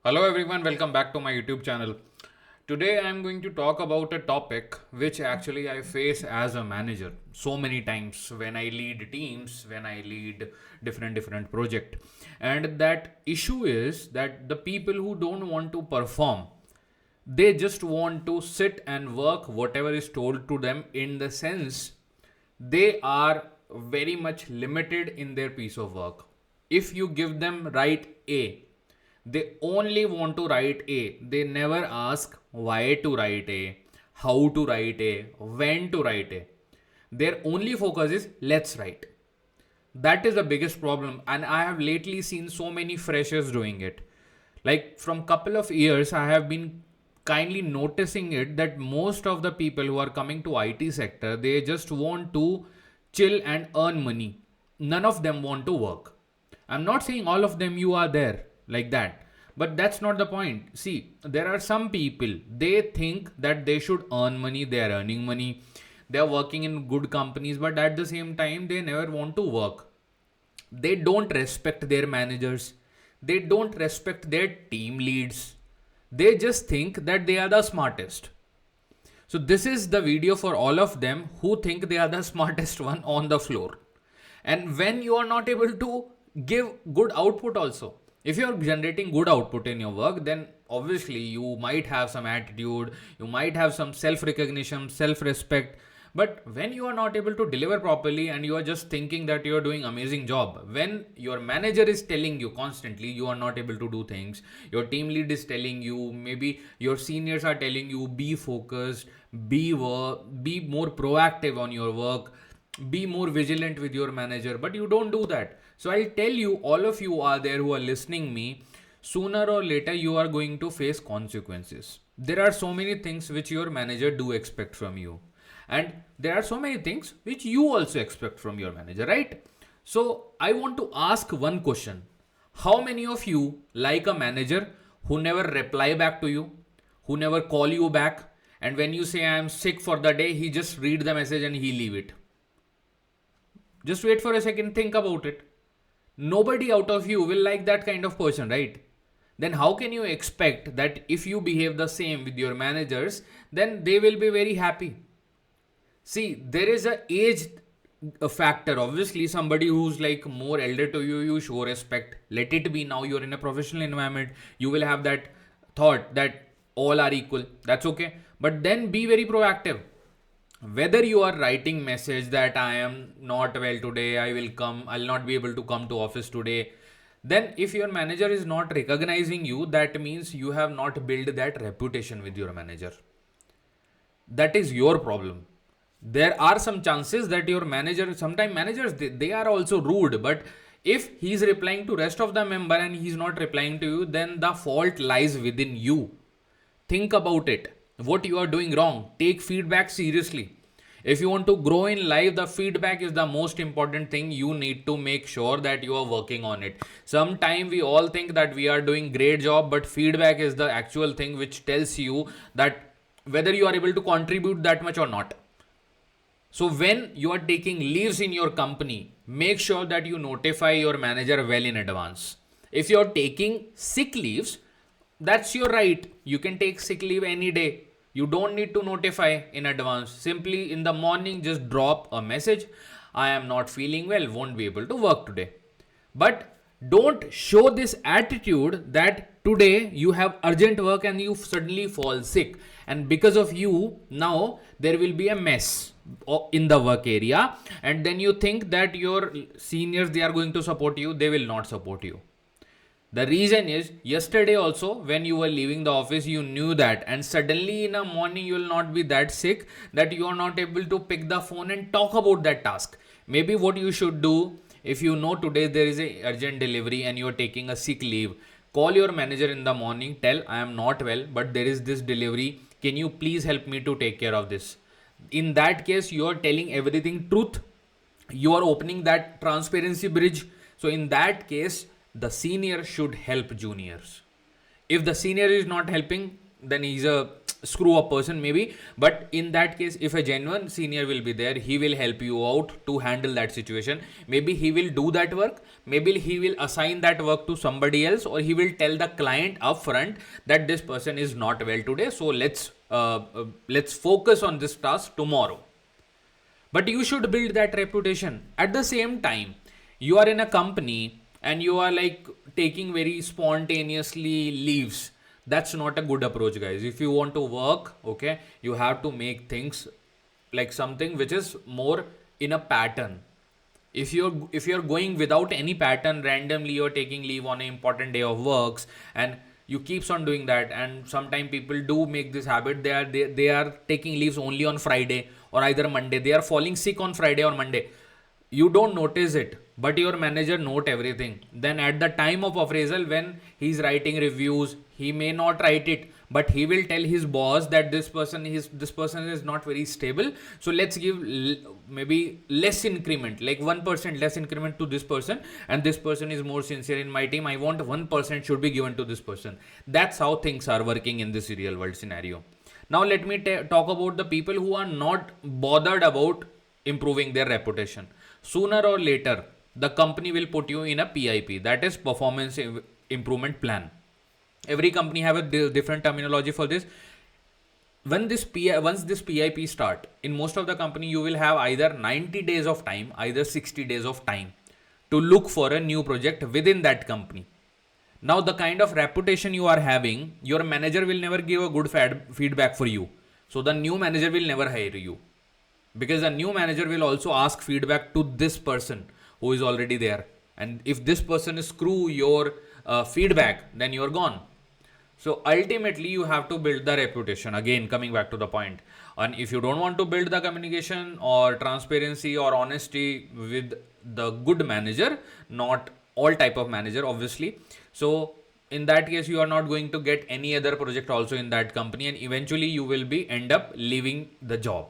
Hello everyone, welcome back to my YouTube channel. Today I am going to talk about a topic which actually I face as a manager so many times when I lead teams, when I lead different project. And that issue is that the people who don't want to perform, they just want to sit and work whatever is told to them, in the sense they are very much limited in their piece of work. If you give them write A, they only want to write A. They never ask why to write A, how to write A, when to write A. Their only focus is let's write. That is the biggest problem, and I have lately seen so many freshers doing it. Like from couple of years I have been kindly noticing it that most of the people who are coming to IT sector, they just want to chill and earn money. None of them want to work. I'm not saying all of them you are there like that, but that's not the point. See, there are some people, they think that they should earn money, they are earning money, they are working in good companies, but at the same time they never want to work. They don't respect their managers, they don't respect their team leads, they just think that they are the smartest. So this is the video for all of them who think they are the smartest one on the floor. And when you are not able to give good output also, if you are generating good output in your work, then obviously you might have some attitude, you might have some self recognition, self respect. But when you are not able to deliver properly and you are just thinking that you are doing amazing job, when your manager is telling you constantly you are not able to do things, your team lead is telling you, maybe your seniors are telling you, be focused, be more proactive on your work, be more vigilant with your manager, but you don't do that. So I'll tell you, all of you are there who are listening me, sooner or later you are going to face consequences. There are so many things which your manager do expect from you, and there are so many things which you also expect from your manager, right? So I want to ask one question: how many of you like a manager who never reply back to you, who never call you back, and when you say I am sick for the day, he just read the message and he leave it? Just wait for a second, think about it. Nobody out of you will like that kind of person, right? Then how can you expect that if you behave the same with your managers, then they will be very happy? See, there is a factor. Obviously, somebody who's like more elder to you, you show respect. Let it be, now you're in a professional environment. You will have that thought that all are equal. That's okay. But then be very proactive. Whether you are writing message that I am not well today, I'll not be able to come to office today, then if your manager is not recognizing you, that means you have not built that reputation with your manager. That is your problem. There are some chances that your manager, sometimes managers, they are also rude, but if he's replying to rest of the member and he's not replying to you, then the fault lies within you. Think about it. What you are doing wrong. Take feedback seriously. If you want to grow in life, the feedback is the most important thing. You need to make sure that you are working on it. Sometimes we all think that we are doing great job, but feedback is the actual thing which tells you that whether you are able to contribute that much or not. So when you are taking leaves in your company, make sure that you notify your manager well in advance. If you are taking sick leaves, that's your right. You can take sick leave any day. You don't need to notify in advance. Simply in the morning, just drop a message. I am not feeling well, won't be able to work today. But don't show this attitude that today you have urgent work and you suddenly fall sick. And because of you, now there will be a mess in the work area. And then you think that your seniors, they are going to support you. They will not support you. The reason is, yesterday also when you were leaving the office, you knew that, and suddenly in a morning you will not be that sick that you are not able to pick the phone and talk about that task. Maybe what you should do, if you know today there is a urgent delivery and you are taking a sick leave, call your manager in the morning, tell I am not well, but there is this delivery. Can you please help me to take care of this? In that case, you are telling everything truth. You are opening that transparency bridge. So in that case, the senior should help juniors. If the senior is not helping, then he's a screw up person maybe, but in that case, if a genuine senior will be there, he will help you out to handle that situation. Maybe he will do that work, maybe he will assign that work to somebody else, or he will tell the client upfront that this person is not well today, so let's focus on this task tomorrow. But you should build that reputation. At the same time, you are in a company and you are like taking very spontaneously leaves. That's not a good approach, guys. If you want to work, okay, you have to make things like something which is more in a pattern. If you're going without any pattern, randomly you're taking leave on an important day of works, and you keeps on doing that, and sometimes people do make this habit. They are taking leaves only on Friday or either Monday. They are falling sick on Friday or Monday. You don't notice it, but your manager note everything. Then at the time of appraisal, when he's writing reviews, he may not write it, but he will tell his boss that this person is not very stable, so let's give maybe less increment, like 1% less increment to this person, and this person is more sincere in my team, I want 1% should be given to this person. That's how things are working in this real world scenario. Now let me talk about the people who are not bothered about improving their reputation. Sooner or later, the company will put you in a PIP, that is performance improvement plan. Every company have a different terminology for this. Once this PIP start, in most of the company, you will have either 90 days of time, either 60 days of time to look for a new project within that company. Now, the kind of reputation you are having, your manager will never give a good feedback for you. So the new manager will never hire you, because the new manager will also ask feedback to this person who is already there. And if this person is screw your feedback, then you're gone. So ultimately, you have to build the reputation. Again, coming back to the point. And if you don't want to build the communication or transparency or honesty with the good manager, not all type of manager, obviously. So in that case, you are not going to get any other project also in that company, and eventually you will be end up leaving the job.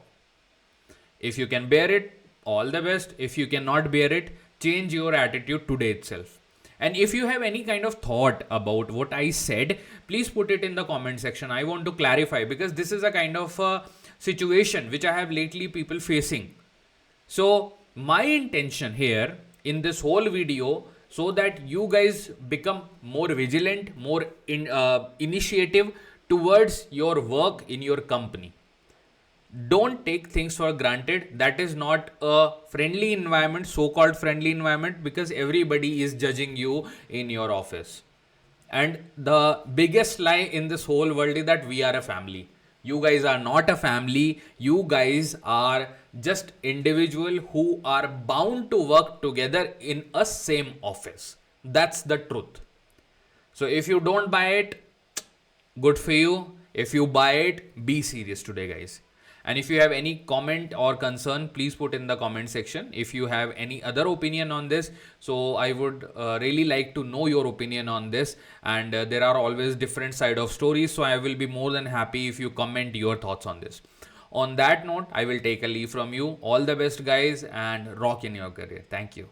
If you can bear it, all the best. If you cannot bear it, change your attitude today itself. And if you have any kind of thought about what I said, please put it in the comment section. I want to clarify, because this is a kind of situation which I have lately people facing. So my intention here in this whole video, so that you guys become more vigilant, more initiative towards your work in your company. Don't take things for granted. That is not a friendly environment, so-called friendly environment, because everybody is judging you in your office. And the biggest lie in this whole world is that we are a family. You guys are not a family. You guys are just individual who are bound to work together in a same office. That's the truth. So if you don't buy it, good for you. If you buy it, be serious today, guys. And if you have any comment or concern, please put in the comment section. If you have any other opinion on this, so I would really like to know your opinion on this. And there are always different side of stories, so I will be more than happy if you comment your thoughts on this. On that note, I will take a leave from you. All the best, guys, and rock in your career. Thank you.